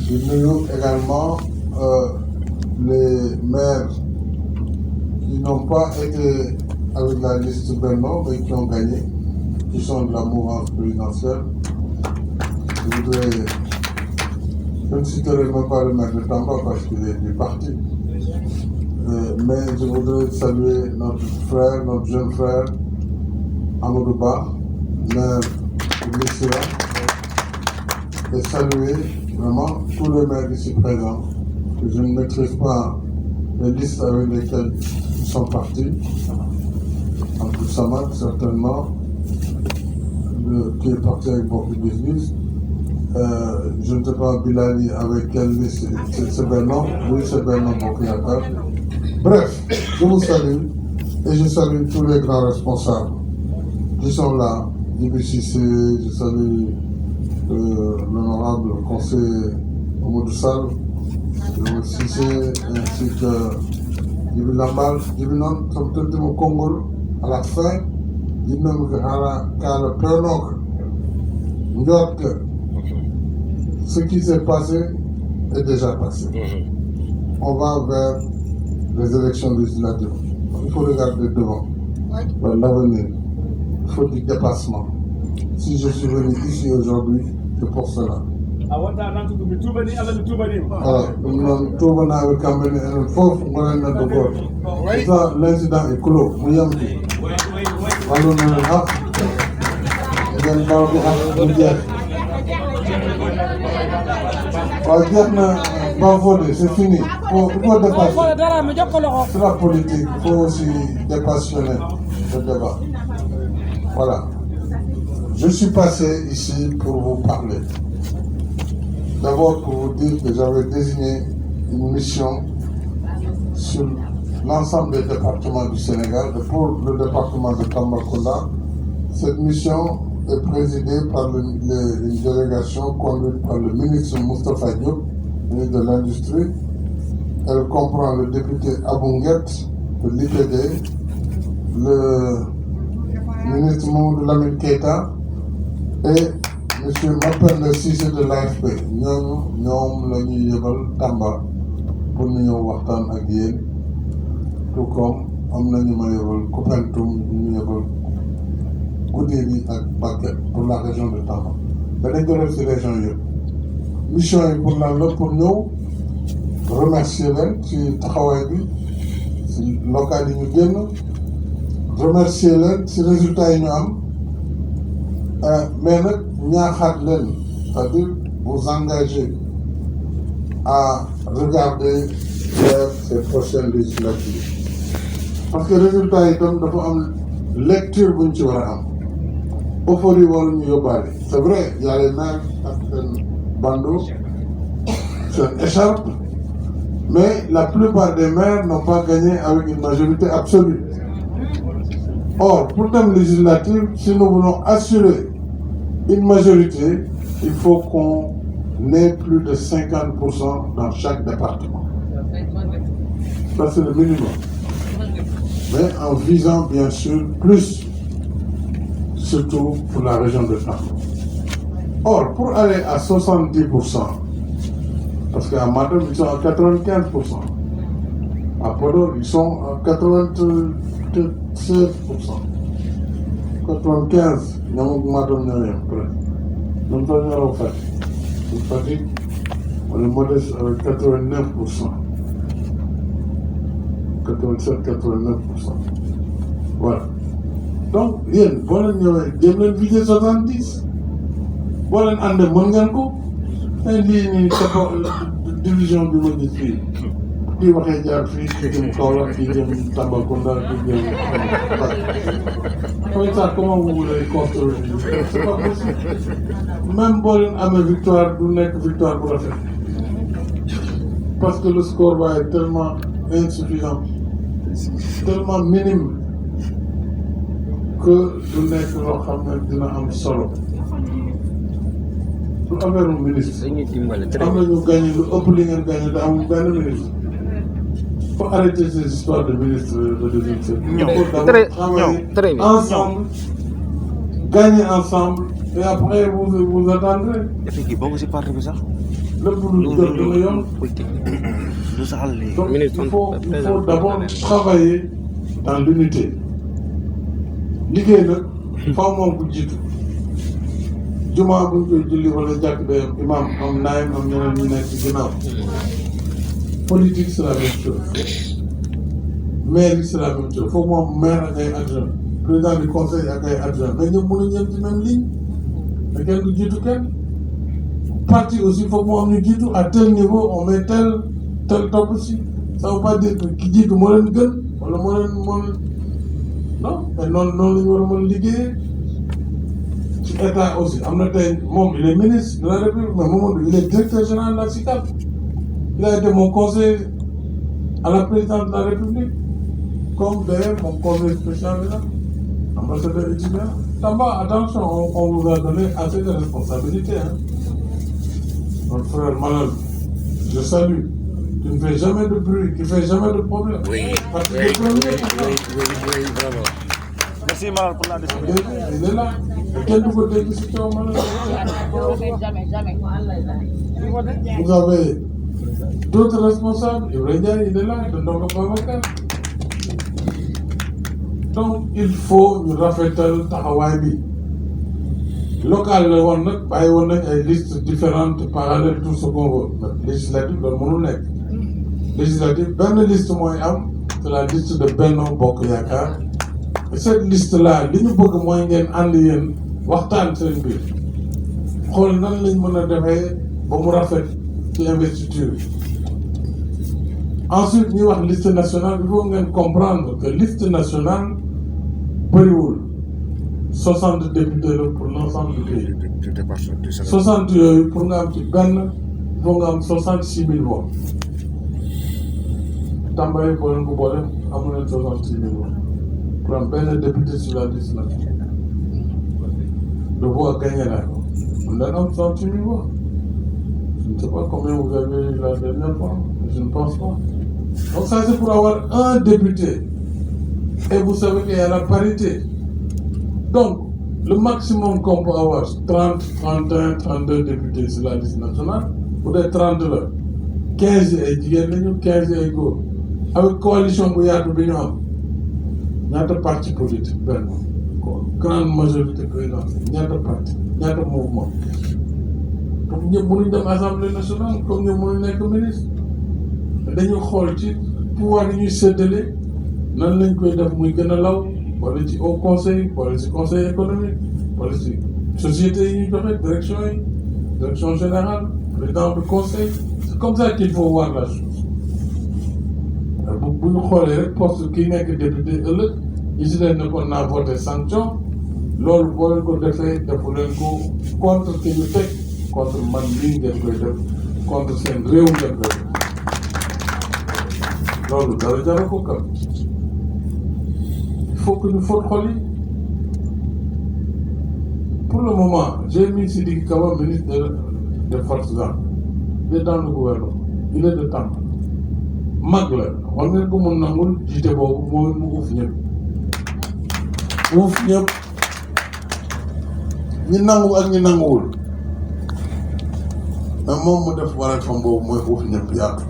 di nuyu également les maires qui n'ont pas été avec la liste Benno, mais qui ont gagné, qui sont de la mouvance présidentielle. Je ne citerai même pas le maire de Tamba parce qu'il est du parti. Mais je voudrais saluer notre frère, notre jeune frère, Amadou Ba, maire de Missira, et saluer vraiment tous les maires ici présents, que je ne maîtrise pas les listes avec lesquelles ils sont partis. Abdou Samad, certainement, qui est parti avec beaucoup de business. Je ne sais pas, Bilali, avec quelle liste, c'est Benno. Oui, c'est Benno Bokuyakar. Bref, je vous salue et je salue tous les grands responsables qui sont là. Djibi Cissé, je salue l'honorable conseiller Amadou Sall, Cissé, ainsi que Djibi Lambal. Djibi non, ça me tente au Congo à la fin. Djibi non, car le père que ce qui s'est passé est déjà passé. On va vers les élections législatives. Il faut regarder devant, vers l'avenir. Il faut du dépassement. Si je suis venu ici aujourd'hui, c'est pour cela. Alors, l'incident est clos. C'est fini. Il faut dépasser. C'est la politique. Il faut aussi dépassionner le débat. Voilà. Je suis passé ici pour vous parler. D'abord pour vous dire que j'avais désigné une mission sur l'ensemble des départements du Sénégal. Et pour le département de Tambacounda, cette mission est présidée par une délégation conduite par le ministre Moustapha Diop, ministre de l'Industrie. Elle comprend le député Abounguet de l'IPD, le ministre Mamadou Lamine Keita et M. Mapenda Cissé de l'AFP. Ñoom la ñuy yebal Tamba pour ñu ñëw waxtaan ak yéen, tout comme am na ñu ma yebal Koupentoum, ñu yebal Goudiri ak Bakel pour la région de Tamba. Danañ ko def ci région yëpp. Mission yi pour lan la pour ñëw remercier leen ci taxawaay bi ci local yi ñu génn, remercier leen ci résultats yi ñu am, mais nag ñaaxaat leen, c'est-à-dire vous engager à regarder vers ces prochaines législatives. Parce que résultats yi tam dafa am lecture buñ ci war a am. Euphorie waruñu yóbbaale. C'est vrai, il y a les maires ak seen bandeau, seen écharpe, mais la plupart des maires n'ont pas gagné avec une majorité absolue. Or, pour thème législatif, si nous voulons assurer une majorité, il faut qu'on ait plus de 50% dans chaque département. Ça, c'est le minimum. Mais en visant, bien sûr, plus, surtout pour la région de Tamba. Or, pour aller à 70%, parce qu'à Matam, ils sont à 95%. À Podor, ils sont à 96%. 95, ñoom Matam ñoo yem presque. ñoom sax ñoo raw Fatick. Fatick, on est modeste avec 89%. 87-89%. Voilà. Donc, yéen, boo leen ñëwee jéem leen viser 70. boo leen àndee mën ngeen ko. mais lii nii division bi ma gis fii. kii waxee jaar fii kii jëm Kaolack kii jëm Tambacounda kii jëm comme ça comment vous voulez construire? C'est pas possible. Même boo leen amee victoire du nekk victoire bu rafet. Parce que le score va être tellement insuffisant, tellement minime que du nekk loo xam ne dina am solo. du affaire ministre. am na ñu gagné lu ëpp li ngeen gagné te amul benn ministre. Il faut arrêter ces histoires de ministres de deuxième cycle. Il faut d'abord travailler ensemble, gagner ensemble et après vous attendrez. Le boulot de l'Union. Donc, il faut d'abord travailler dans l'unité. Liggéey nag faaw moom bu jiitu jumaa bu ñu koy julli wala jàkk day am imam am naayam am ñeneen ñu nekk ci ginnaaw. Politique c'est la même chose. Maire c'est la même chose. Faut moom maire ak ay adjoint président du conseil ak ay adjoint mais ñoom mënuñ yem ci même ligne te kenn du jiitu kenn. Parti aussi faut moom ñu jiitu à tel niveau on met tel topp aussi ça veut pas dire que ki jiitu moo leen gën wala moo leen non mais noonu la ñu war a mën a liggéeyee ci état aussi am na tey moom il est ministre de la République mais Mamadou il est directeur général de la SICAP il a été mon conseiller à la présidence de la République comme d'ailleurs mon conseiller spécial là ambassadeur étudiant. Tamba, attention, on vous a donné assez de responsabilités. Hein. Notre frère Malal, je salue. Tu ne fais jamais de bruit, tu ne fais jamais de problème. Oui, vraiment. Merci Malal pour la décision. Il est là. Quel nouveau décision, Malal? Vous avez d'autres responsables. Ibrahim, il est là. Donc, il faut ñu rafetal taxawaay bi. Local la woon nag bàyyi woon nañ ay listes différentes parallèles tout ce qu'on veut. Législative loolu mënul nekk. Législative benn liste mooy am c'est la liste de Benno Bokk Yaakaar. Et cette liste là li ñu bëgg mooy ngeen ànd yéen waxtaan seen biir xool nan lañ mën a defee ba mu rafet ci investiture bi. Ensuite ñuy wax liste nationale il faut ngeen comprendre que liste nationale bëriwul 60 députés la pour l'ensemble du pays. 60 yooyu pour nga am ci benn il faut nga am 66 000 voix. Tamba yi boo leen ko boole amu leen 66 000 voix pour am benn député sur la liste nationale. De voix gagné la ko on a am 66 000 voix. Je ne sais pas combien vous avez eu la dernière fois, mais je ne pense pas. Donc ça c'est pour avoir un député. Et vous savez qu'il y a la parité. Donc, le maximum qu'on peut avoir, 30, 31, 32 députés sur la liste nationale, ou des 30 là, 15 et 15 et go. Avec coalition Bouyadou Bignon, il y a des partis politiques, grande majorité présidentielle, il y a des partis, il y a des mouvements. Donc, nous sommes dans l'Assemblée nationale, comme nous sommes dans le ministre. Dañu xool ci pouvoir yi ñuy séddale nan lañ koy def muy gën a law wala ci au conseil wala ci conseil économique wala ci société yi ñuy joxe direction générale président du conseil c'est comme ça qu'il faut voir la chose bu ñu xoolee rek poste kii nekk député ëllëg yi si leen ne ko naa voté sanction loolu boo leen ko defee defu leen ko contre ki ñu teg contre man lii ngeen koy def contre seen réew ngeen koy def loolu dara jaru ko kam il faut que ñu fóot xol yi pour le moment j'ai mis Sidiki Kaba ministre des forces armées il est dans le gouvernement il est de temps mag la war ngeen ko mun nangul jiite boobu moo mu uuf ñëpp ñi nangu ak ñi nanguwul mais moom mu def waral fam boobu mooy uuf ñëpp yaatu.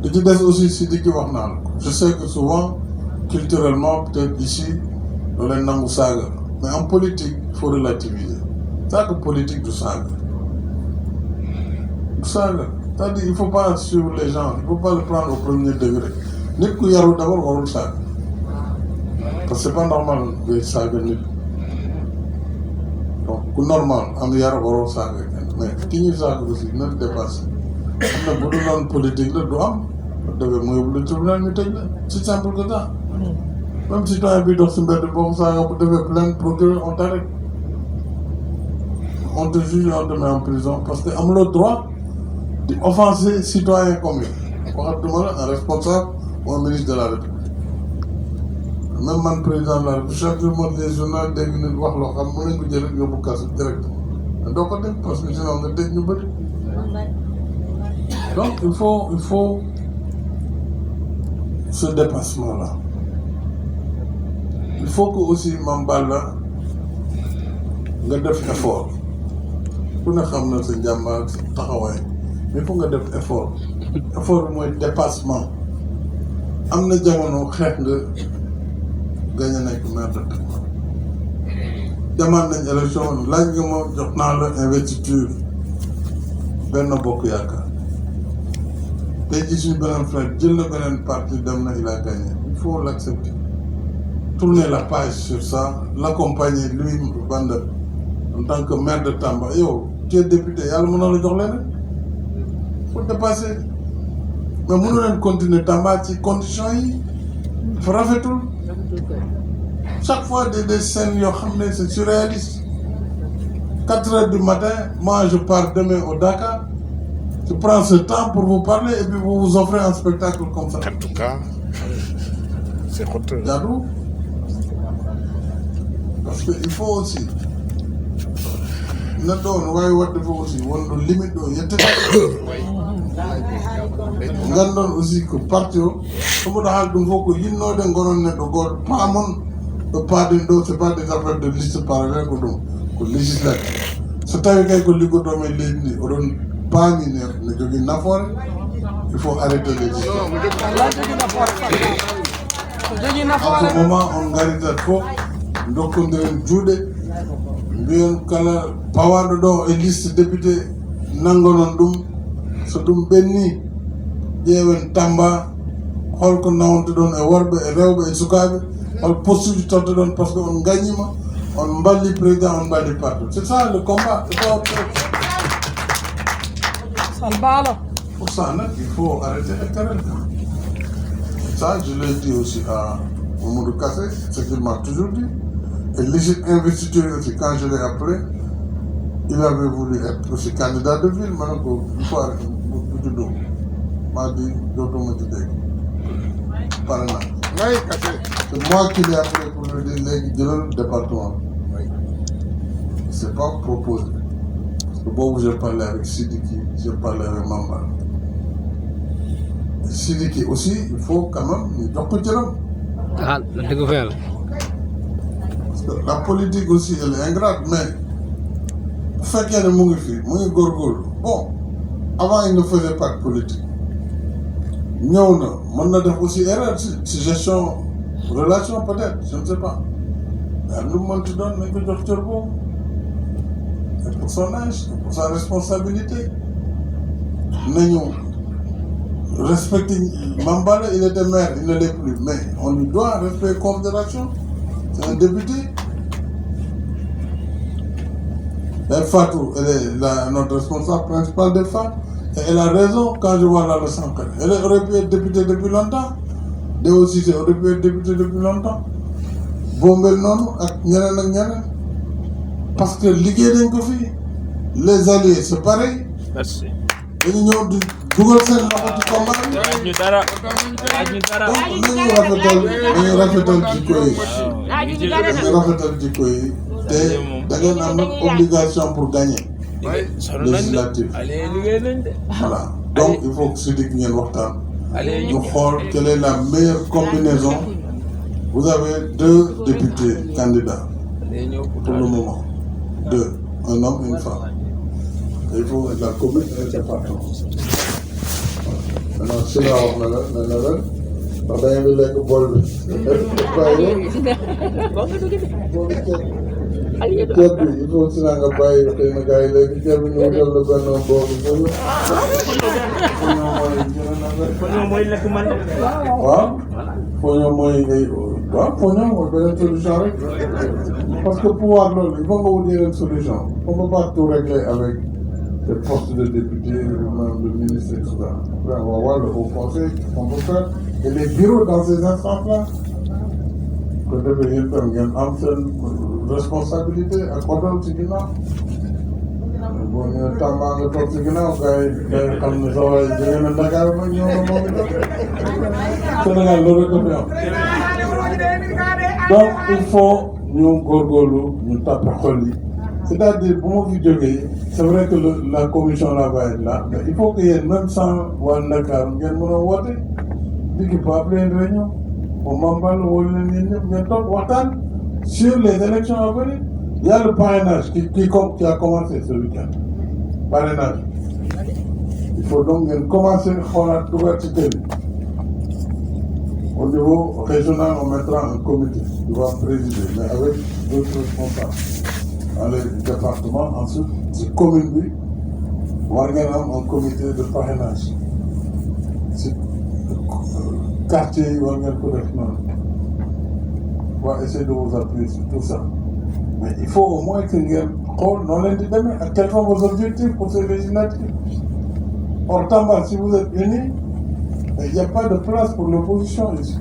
Et tu dis aussi Sidiki wax naa la je sais que souvent culturellement peut-être ici dans les nangu saaga mais en politique il faut relativiser saaga politique du saaga c'est-à-dire il faut pas suivre les gens il faut pas le prendre au premier degré nit ku yaru d'abord warul saaga parce que c'est pas normal ngay saaga nit donc ku normal am yar warul saaga kenn mais ki ñuy saaga aussi na dépassé am na bu dul noonu politique la du am dëgg mooy bu la tribunal ñu tëj la c'est simple que ça même citoyen bi dox si mbedd boobu saaga bu defee plainte procureur on t'arrête on te juge on te met en prison parce que amuloo droit di offenser citoyen comme yi waxatuma la un responsable ou un ministre de la République même man président de la République chaque jour man les journaux dégg nit wax loo xam mën nañ ko jël rek yóbbu kaso directement mais doo ko def parce que sinon nga dégg ñu bëri donc il faut ce dépassement-là. Il faut que aussi Mame Balla nga def effort ku ne xam na sa njàmbaar sa taxawaay mais fu nga def effort effort mooy dépassement am na jamono xeex nga gañ a nekk maire de Tamba demaan nañ élection laaj nga ma jox naa la investiture Benno Bokk Yaakaar tey jii suñu beneen frère jël na beneen parti dem na il a gagné il faut l'accepter tourner la page sur ça l'accompagner lui Banda en tant que maire de Tamba yow tu es député yàlla mën na la jox leneen faut dépasser mais mënu leen continuer Tamba ci conditions yi dafa rafetul chaque fois des scènes yoo xam ne c'est surréaliste 4 heures du matin moi je pars demain au Dakar je prends ce temps pour vous parler et puis vous vous offrez un spectacle comme ça. En tout cas, c'est honteux. Jadou parce que il faut aussi na doon waaye wat dafa aussi wonɗo limite ɗo yettata ngandon aussi ko parti o somoɗo haal ɗum fof ko yinnode gonon neɗɗo goto paamon ɗo paaden ɗo c'est pas des affaires de liste parallèle ko ɗum ko législatif so tawi kay ko liggotomi e leydi ndi oɗon paami ne jogui nafoore il faut arrêter les en ce moment on garitat fof dokkodiren juuɗe mbiyon kala pawaɗo ɗo e liste député nanggonon ɗum so ɗum ɓenni ƴeewen Tamba holko nawonta ɗon e worɓe e rewɓe e sukaɓe hol poste uji totta ɗon par ce que on gagnima on balli président on balli parti c'est ça le combat c'est pas autre chose. Pour ça il faut arrêter les querelles. Ça je l'ai dit aussi à Mamadou Kassé ce qu'il m'a toujours dit et légitime investiture aussi quand je l'ai appelé il avait voulu être aussi candidat de ville ma ne ko il faut arrêter bu juddoo maa di dootuma ci dégg pare naa c'est moi qui l'ai appelé pour lui dire léegi jëlal département c'est pas proposé parce que boobu j'ai parlé avec Sidiki j'ai parlé avec Mamba Sidiki aussi il faut quand même ñu jox ko cëram parce que la politique aussi elle est ingrate mais bu fekkee ne mu ngi fii mu ngi góorgóorlu bon avant il ne faisait pas de politique ñëw na mën na def aussi erreur ci gestion relation peut-être je ne sais pas mais lu mu mënti doon nañ ko jox cër boobu et pour son âge pour sa responsabilité nañu respecter Mambala il était maire il ne l'est plus mais on lui doit respecter considération c'est un député. Fatou, elle est notre responsable principal des femmes et elle a raison quand je vois là le Sankara. Elle aurait pu être députée depuis longtemps. Déo Cissé aurait pu être député depuis longtemps. Bombel noonu ak ñeneen parce que liggéey nañ ko fii les alliés c'est pareil. Merci. dañu ñëw di dugal seen loxo ci combat bi. ñu dara. donc nañu rafetal jikko yi. nañu rafetal jikko yi. te da ngeen am nag obligation pour gagner législative voilà donc il faut que Sidiki ngeen waxtaan ñu xool quelle est la meilleure combinaison vous avez 2 députés candidats pour le moment 2 un homme et une femme et il faut la commune et le département maintenant si la wax na la ne na la ndax da ngeen di lekk bool bi ceeb bi il faut si nga bàyyi xëy na gars yi léegi ceeb bi ñu wutal la benn boobu Foño mooy lekk man. waaw foño mooy ngay waaw foño mooy beneen solution rek parce que pouvoir loolu il faut nga wut yeneen solution on peut pas tout régler avec des postes de député même de ministre et tout ça après on va voir le haut conseil qu'on peut faire et les bureaux dans ces instances là que defee yéen tam ngeen am seen responsabilité ak oto ci ginnaaw boo ñëwee Tamba nga toog ci ginnaaw gars yi xam ne sa waay jógee na Dakar ba ñëw na moom itam Sénégal loolu rek fi am donc il faut ñu góorgóorlu ñu tàppe xol yi c'est-à-dire bu ma fi jógee c'est vrai que la commission là va être là mais il faut que yéen même sans waa Dakar ngeen mën a woote di ko appeler une réunion au Mambal wala leen yéen ñëpp ngeen toog waxtaan sur les élections à venir. Il y a le parrainage qui a commencé ce week-end. parrainage il faut donc commencer à trouver ce thème. Au niveau régional, on mettra un comité qui va présider, mais avec d'autres responsables dans les départements. Ensuite, c'est commune, on va un comité de parrainage. C'est quartier, on va essayer de vous appuyer sur tout ça. Mais il faut au moins que non l'indépendant. Quels sont vos objectifs pour ces législatives? Or, Tamba, si vous êtes unis, il n'y a pas de place pour l'opposition ici.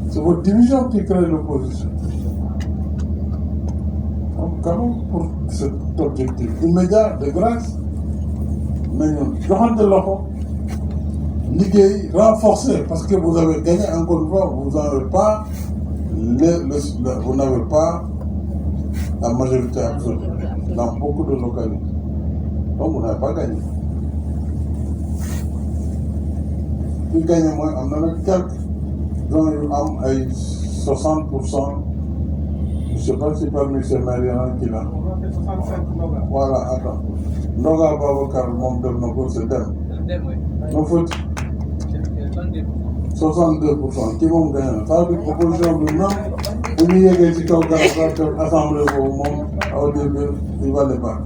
C'est votre division qui crée l'opposition. Donc, quand même, pour cet objectif immédiat, de grâce, mais nous de l'eau, l'idée renforcée, parce que vous avez gagné encore une fois, vous n'avez pas, vous n'avez pas la majorité absolue dans beaucoup de localités. Donc, vous n'avez pas gagné. Qui gagne moins, on en a quelques dont il y a 60%. Je ne sais pas si parmi ces mariés qui l'a. Voilà, attends. Noga Babacar, mon de c'est Dem. Non, faut 62%. Qui vont gagner? Ça veut dire que l'opposition de non, vous n'y avez qu'à l'Assemblée au monde, au début, il va les battre.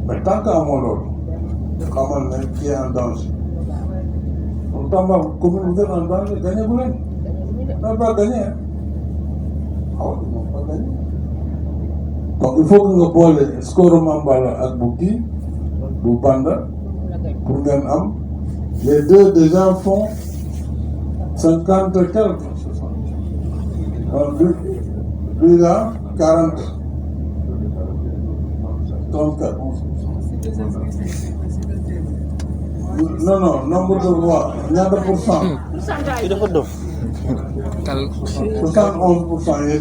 Mais tant qu'à mon ordre, comment qui est en danger? Comme vous êtes en danger, gagnez-vous même. Vous n'avez pas gagné. Ah oui, ils n'ont pas gagné. Donc il faut que nous voyons le score Mambala avec Bouki, Boubanda, pour Ganam. Les deux déjà font 50 et quelques. Donc lui là, 40. 34. Non, nombre de voix, il y a 2%. Il est 71%, il y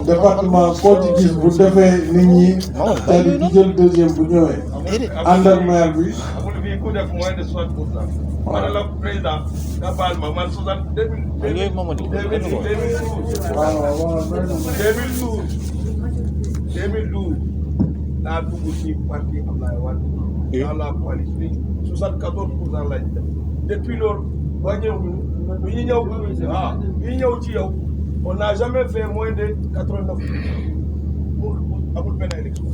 département Côte-d'Ivoire, vous devez nigner, c'est-à-dire le deuxième, vous devez. Maire, oui. Moins de 60%. Madame la présidente, Kabal, maman, 2012, la Tougoussi parti dans la coalition, 74% là. Depuis lors, on n'a jamais fait moins de 89% pour la élection.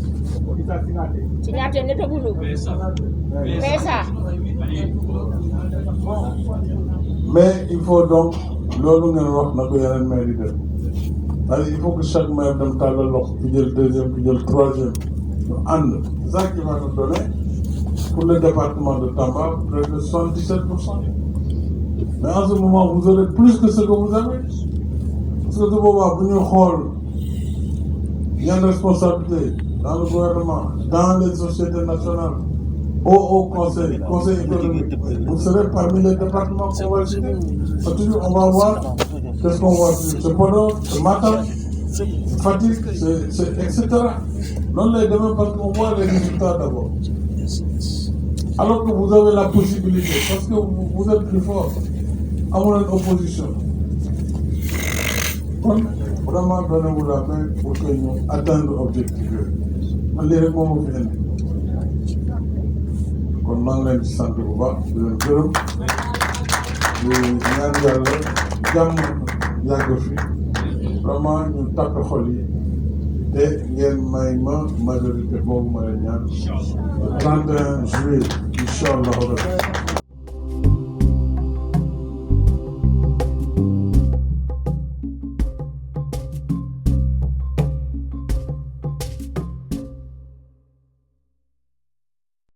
Mais il faut donc, il faut que chaque maire donne le deuxième, puis le troisième. C'est ça qui va nous donner, pour le département de Tamba, près de 77%. Mais en ce moment, vous aurez plus que ce que vous avez. Parce que tout le monde, il y a une responsabilité dans le gouvernement, dans les sociétés nationales, au conseil économique. Vous serez parmi les départements qu'on va suivre. On va voir qu'est-ce qu'on va suivre. C'est Podor, c'est Matam, c'est Fatick, c'est etc. Non, les demain, parce qu'on voit les résultats d'abord. Alors que vous avez la possibilité, parce que vous êtes plus fort, à mon opposition. Donc, vraiment, donnez-vous la main pour que nous atteindre l'objectif. On est vraiment au final. Kon maa ngi leen di sant bu baax di leen gërëm di ñaan yàlla jàmm yàgg fi vraiment ñu takk xol yi te ngeen may ma majorité boobu ma leen ñaan le 31 juillet incha allah.